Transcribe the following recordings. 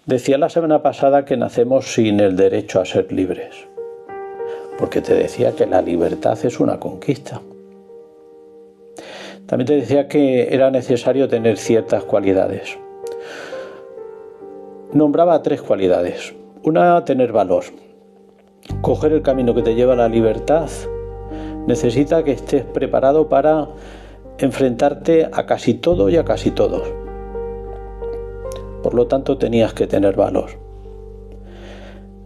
Decía la semana pasada que nacemos sin el derecho a ser libres, porque te decía que la libertad es una conquista. También te decía que era necesario tener ciertas cualidades. Nombraba 3 cualidades. Una, tener valor. Coger el camino que te lleva a la libertad necesita que estés preparado para enfrentarte a casi todo y a casi todos. Por lo tanto, tenías que tener valor.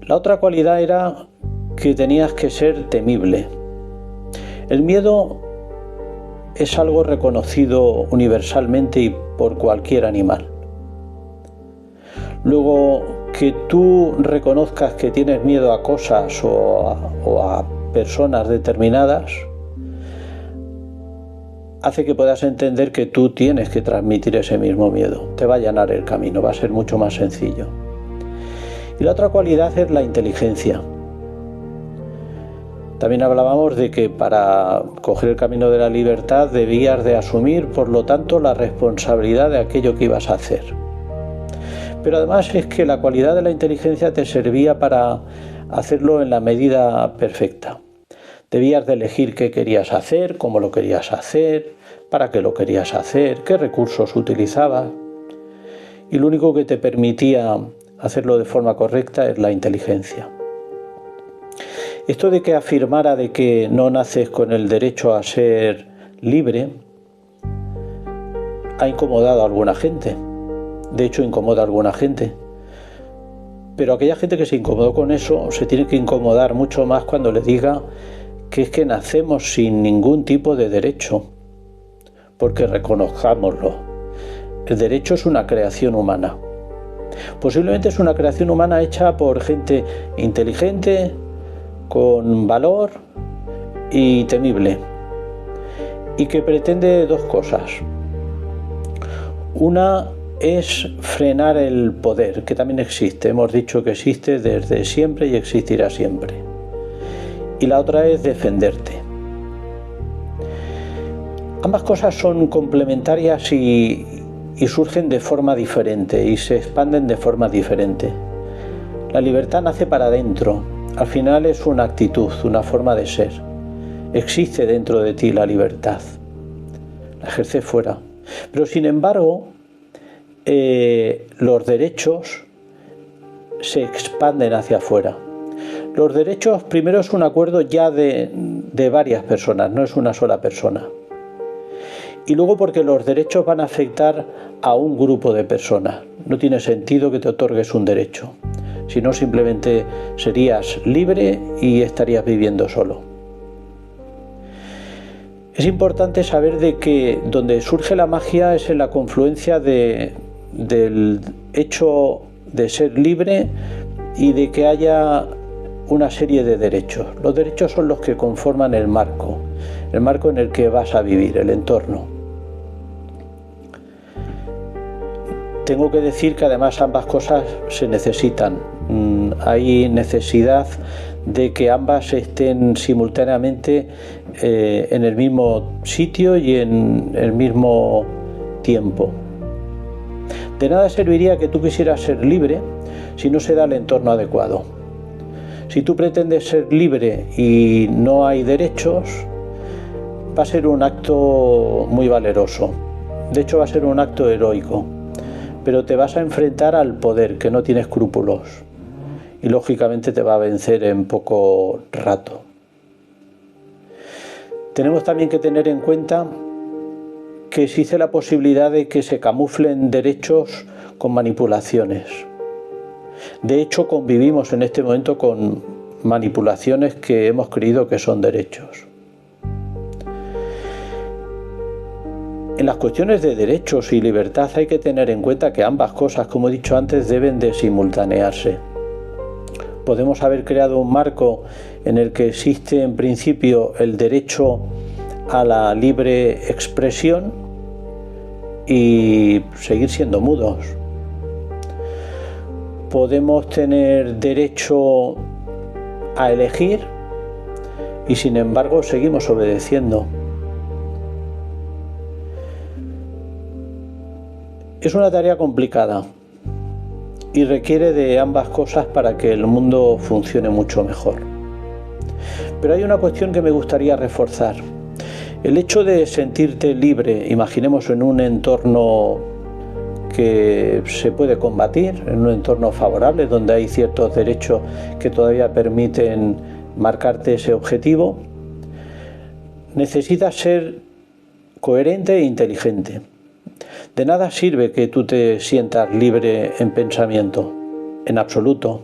La otra cualidad era que tenías que ser temible. El miedo es algo reconocido universalmente y por cualquier animal. Luego, que tú reconozcas que tienes miedo a cosas o a personas determinadas, hace que puedas entender que tú tienes que transmitir ese mismo miedo. Te va a allanar el camino, va a ser mucho más sencillo. Y la otra cualidad es la inteligencia. También hablábamos de que para coger el camino de la libertad debías de asumir, por lo tanto, la responsabilidad de aquello que ibas a hacer. Pero además es que la cualidad de la inteligencia te servía para hacerlo en la medida perfecta. Debías de elegir qué querías hacer, cómo lo querías hacer, para qué lo querías hacer, qué recursos utilizabas. Y lo único que te permitía hacerlo de forma correcta es la inteligencia. Esto de que afirmara de que no naces con el derecho a ser libre ha incomodado a alguna gente. De hecho, incomoda a alguna gente. Pero aquella gente que se incomodó con eso se tiene que incomodar mucho más cuando le diga que es que nacemos sin ningún tipo de derecho, porque reconozcámoslo. El derecho es una creación humana. Posiblemente es una creación humana hecha por gente inteligente, con valor y temible, y que pretende 2 cosas. Una es frenar el poder, que también existe. Hemos dicho que existe desde siempre y existirá siempre. Y la otra es defenderte. Ambas cosas son complementarias y surgen de forma diferente y se expanden de forma diferente. La libertad nace para adentro. Al final es una actitud, una forma de ser. Existe dentro de ti la libertad. La ejerces fuera. Pero sin embargo, los derechos se expanden hacia afuera. Los derechos, primero, es un acuerdo ya de varias personas, no es una sola persona. Y luego porque los derechos van a afectar a un grupo de personas. No tiene sentido que te otorgues un derecho, si no simplemente serías libre y estarías viviendo solo. Es importante saber de que donde surge la magia es en la confluencia del hecho de ser libre y de que haya una serie de derechos. Los derechos son los que conforman el marco en el que vas a vivir, el entorno. Tengo que decir que además ambas cosas se necesitan. Hay necesidad de que ambas estén simultáneamente en el mismo sitio y en el mismo tiempo. De nada serviría que tú quisieras ser libre si no se da el entorno adecuado. Si tú pretendes ser libre y no hay derechos, va a ser un acto muy valeroso. De hecho, va a ser un acto heroico. Pero te vas a enfrentar al poder, que no tiene escrúpulos. Y lógicamente te va a vencer en poco rato. Tenemos también que tener en cuenta que existe la posibilidad de que se camuflen derechos con manipulaciones. De hecho, convivimos en este momento con manipulaciones que hemos creído que son derechos. En las cuestiones de derechos y libertad hay que tener en cuenta que ambas cosas, como he dicho antes, deben de simultanearse. Podemos haber creado un marco en el que existe en principio el derecho a la libre expresión y seguir siendo mudos. Podemos tener derecho a elegir y sin embargo seguimos obedeciendo. Es una tarea complicada y requiere de ambas cosas para que el mundo funcione mucho mejor. Pero hay una cuestión que me gustaría reforzar. El hecho de sentirte libre, imaginemos en un entorno que se puede combatir, en un entorno favorable, donde hay ciertos derechos que todavía permiten marcarte ese objetivo, necesitas ser coherente e inteligente. De nada sirve que tú te sientas libre en pensamiento, en absoluto.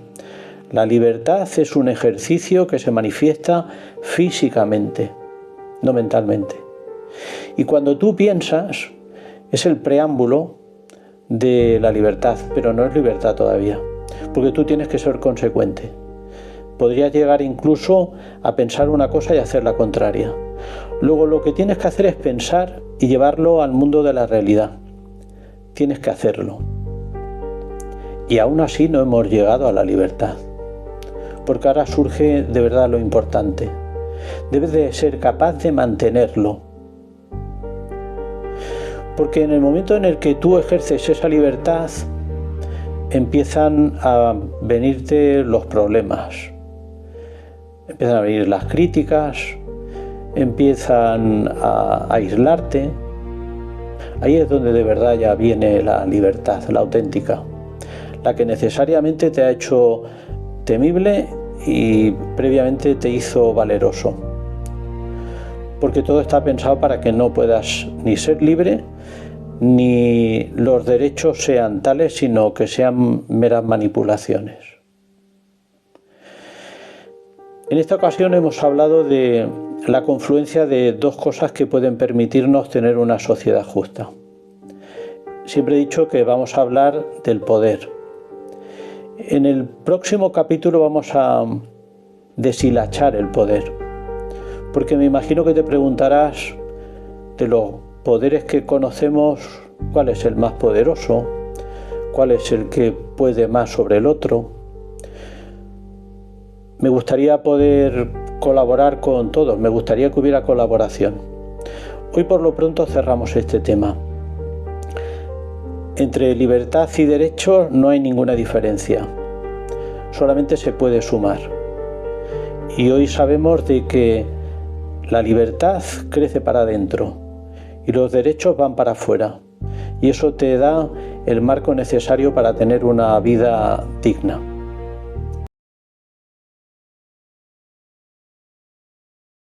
La libertad es un ejercicio que se manifiesta físicamente, no mentalmente. Y cuando tú piensas, es el preámbulo de la libertad, pero no es libertad todavía, porque tú tienes que ser consecuente. Podrías llegar incluso a pensar una cosa y hacer la contraria. Luego lo que tienes que hacer es pensar y llevarlo al mundo de la realidad. Tienes que hacerlo. Y aún así no hemos llegado a la libertad, porque ahora surge de verdad lo importante. Debes de ser capaz de mantenerlo. Porque en el momento en el que tú ejerces esa libertad, empiezan a venirte los problemas. Empiezan a venir las críticas, empiezan a aislarte. Ahí es donde de verdad ya viene la libertad, la auténtica, la que necesariamente te ha hecho temible y previamente te hizo valeroso. Porque todo está pensado para que no puedas ni ser libre, ni los derechos sean tales, sino que sean meras manipulaciones. En esta ocasión hemos hablado de la confluencia de dos cosas que pueden permitirnos tener una sociedad justa. Siempre he dicho que vamos a hablar del poder. En el próximo capítulo vamos a deshilachar el poder, porque me imagino que te preguntarás, de los poderes que conocemos, ¿cuál es el más poderoso? ¿Cuál es el que puede más sobre el otro? Me gustaría poder colaborar con todos, me gustaría que hubiera colaboración. Hoy por lo pronto cerramos este tema. Entre libertad y derechos no hay ninguna diferencia, solamente se puede sumar. Y hoy sabemos de que la libertad crece para adentro y los derechos van para afuera, y eso te da el marco necesario para tener una vida digna.